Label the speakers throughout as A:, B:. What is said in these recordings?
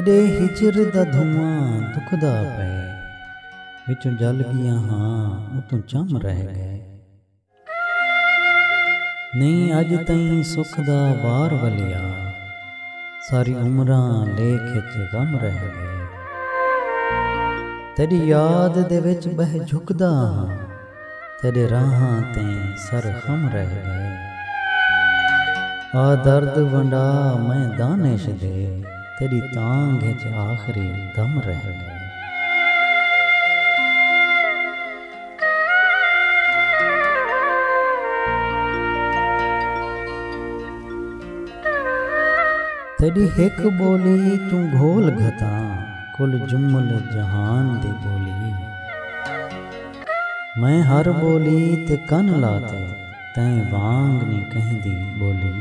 A: तेरे हिजर दा धुआं दुखदा पे विचों जल गया हाँ उतों चम रह गए। नहीं अज तई सुख दा वार वलिया सारी उमरां लेख च गम रह गए। तेरी याद दे विच बह झुकदा हाँ तेरे राहां ते सर खम रह गए। आ दर्द वंडा मैं दानिश दे तेरी तांग च आखरी दम रह गए। तेरी हिक बोली तू घोल घता कुल जुम्मल जहान दी बोली। मैं हर बोली ते कन लाते तैं वांग नी कहंदी बोली।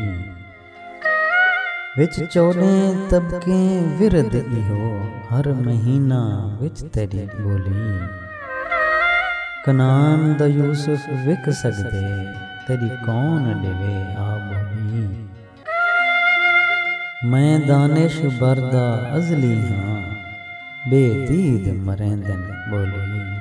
A: विच 14 तबके विरद इहो हर महीना विच तेरी बोली। कनान दा यूसुफ विक सकदे तेरी कौन देवे आ बोली। मैं दानिश बरदा अजली हाँ बेदीद मरेंदन बोली।